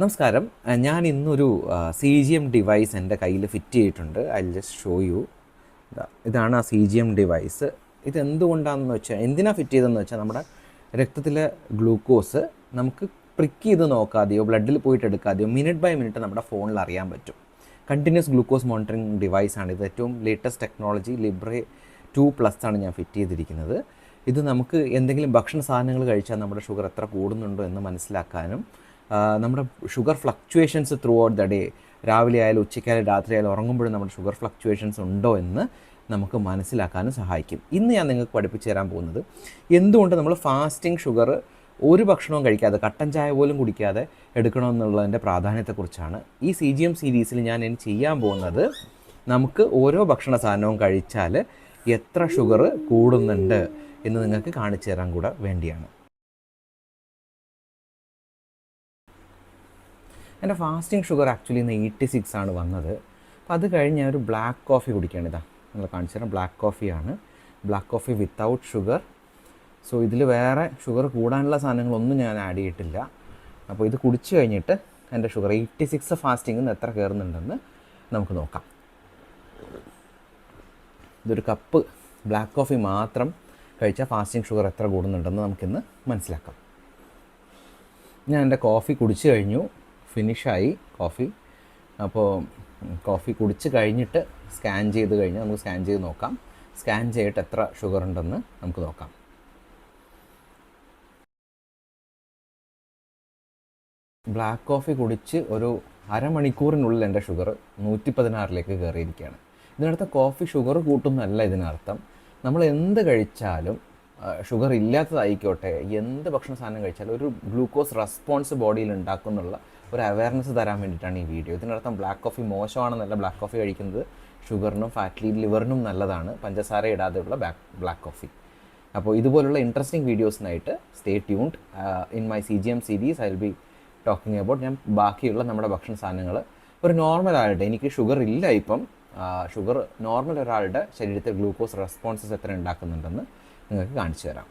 നമസ്കാരം. ഞാൻ ഇന്നൊരു CGM ഡിവൈസ് എൻ്റെ കയ്യിൽ ഫിറ്റ് ചെയ്തിട്ടുണ്ട്. I just show you. ഇതാണ് ആ CGM ഡിവൈസ്. ഇതെന്തുകൊണ്ടാണെന്ന് വെച്ചാൽ, എന്തിനാണ് ഫിറ്റ് ചെയ്തതെന്ന് വെച്ചാൽ, നമ്മുടെ രക്തത്തിലെ ഗ്ലൂക്കോസ് നമുക്ക് പ്രിക്ക് ചെയ്ത് നോക്കാതെയോ ബ്ലഡിൽ പോയിട്ട് എടുക്കാതെയോ മിനിറ്റ് ബൈ മിനിറ്റ് നമ്മുടെ ഫോണിൽ അറിയാൻ പറ്റും. കണ്ടിന്യൂസ് ഗ്ലൂക്കോസ് മോണിറ്ററിങ് ഡിവൈസാണ് ഇത്. ഏറ്റവും ലേറ്റസ്റ്റ് ടെക്നോളജി ലിബ്രെ 2+ ആണ് ഞാൻ ഫിറ്റ് ചെയ്തിരിക്കുന്നത്. ഇത് നമുക്ക് എന്തെങ്കിലും ഭക്ഷണ സാധനങ്ങൾ കഴിച്ചാൽ നമ്മുടെ ഷുഗർ എത്ര കൂടുന്നുണ്ടോ എന്ന് മനസ്സിലാക്കാനും നമ്മുടെ sugar fluctuations through out the day, രാവിലെ ആയാലും ഉച്ചയ്ക്കായാലും രാത്രി ആയാലും ഉറങ്ങുമ്പോഴും നമ്മുടെ ഷുഗർ ഫ്ലക്ച്വേഷൻസ് ഉണ്ടോ എന്ന് നമുക്ക് മനസ്സിലാക്കാനും സഹായിക്കും. ഇന്ന് ഞാൻ നിങ്ങൾക്ക് പഠിപ്പിച്ചു തരാൻ പോകുന്നത് എന്തുകൊണ്ട് നമ്മൾ ഫാസ്റ്റിംഗ് ഷുഗർ ഒരു ഭക്ഷണവും കഴിക്കാതെ, കട്ടൻ ചായ പോലും കുടിക്കാതെ എടുക്കണമെന്നുള്ളതിൻ്റെ പ്രാധാന്യത്തെക്കുറിച്ചാണ്. ഈ CGM സീരീസിൽ ഞാൻ ഇനി ചെയ്യാൻ പോകുന്നത്, നമുക്ക് ഓരോ ഭക്ഷണ സാധനവും കഴിച്ചാൽ എത്ര ഷുഗർ കൂടുന്നുണ്ട് എന്ന് നിങ്ങൾക്ക് കാണിച്ചു തരാൻ കൂടെ വേണ്ടിയാണ്. എൻ്റെ ഫാസ്റ്റിംഗ് ഷുഗർ ആക്ച്വലി ഇന്ന് 86 ആണ് വന്നത്. അപ്പോൾ അത് കഴിഞ്ഞ് ഞാൻ ഒരു ബ്ലാക്ക് കോഫി കുടിക്കുകയാണ്. ഇതാ നിങ്ങൾ കാണിച്ചു തരാം. ബ്ലാക്ക് കോഫിയാണ്. Black coffee without sugar. So ഇതിൽ വേറെ ഷുഗർ കൂടാനുള്ള സാധനങ്ങളൊന്നും ഞാൻ ആഡ് ചെയ്തിട്ടില്ല. അപ്പോൾ ഇത് കുടിച്ചു കഴിഞ്ഞിട്ട് എൻ്റെ ഷുഗർ 86 ഫാസ്റ്റിംഗിൽ നിന്ന് എത്ര കയറുന്നുണ്ടെന്ന് നമുക്ക് നോക്കാം. ഇതൊരു കപ്പ് ബ്ലാക്ക് കോഫി മാത്രം കഴിച്ചാൽ ഫാസ്റ്റിംഗ് ഷുഗർ എത്ര കൂടുന്നുണ്ടെന്ന് നമുക്കിന്ന് മനസ്സിലാക്കാം. ഞാൻ എൻ്റെ കോഫി കുടിച്ചു കഴിഞ്ഞു. ഫിനിഷായി കോഫി. അപ്പോൾ കോഫി കുടിച്ച് കഴിഞ്ഞിട്ട് സ്കാൻ ചെയ്ത് കഴിഞ്ഞാൽ നമുക്ക് സ്കാൻ ചെയ്ത് നോക്കാം. സ്കാൻ ചെയ്തിട്ട് എത്ര ഷുഗർ ഉണ്ടെന്ന് നമുക്ക് നോക്കാം. ബ്ലാക്ക് കോഫി കുടിച്ച് ഒരു അരമണിക്കൂറിനുള്ളിൽ എൻ്റെ ഷുഗർ 116 കയറിയിരിക്കുകയാണ്. ഇതിനർത്ഥം കോഫി ഷുഗർ കൂട്ടുന്നതല്ല. ഇതിനർത്ഥം നമ്മൾ എന്ത് കഴിച്ചാലും, ഷുഗർ ഇല്ലാത്തതായിക്കോട്ടെ, എന്ത് ഭക്ഷണ സാധനം കഴിച്ചാലും ഒരു ഗ്ലൂക്കോസ് റെസ്പോൺസ് ബോഡിയിൽ ഉണ്ടാക്കുന്നുള്ള ഒരു അവയർനെസ് തരാൻ വേണ്ടിയിട്ടാണ് ഈ വീഡിയോ. ഇതിനർത്ഥം ബ്ലാക്ക് കോഫി മോശമാണെന്നല്ല. ബ്ലാക്ക് കോഫി കഴിക്കുന്നത് ഷുഗറിനും ഫാറ്റ് ലിവറിനും നല്ലതാണ്, പഞ്ചസാര ഇടാതെയുള്ള ബ്ലാക്ക് കോഫി. അപ്പോൾ ഇതുപോലുള്ള ഇൻട്രസ്റ്റിംഗ് വീഡിയോസിനായിട്ട് stay tuned. In my CGM series I will be talking about, ഞാൻ ബാക്കിയുള്ള നമ്മുടെ ഭക്ഷണ സാധനങ്ങൾ ഒരു നോർമൽ ആളുടെ, എനിക്ക് ഷുഗർ ഇല്ല ഇപ്പം, ഷുഗർ നോർമൽ ഒരാളുടെ ശരീരത്തിൽ ഗ്ലൂക്കോസ് റെസ്പോൺസസ് എത്ര ഉണ്ടാക്കുന്നുണ്ടെന്ന് നിങ്ങൾക്ക് കാണിച്ചു തരാം.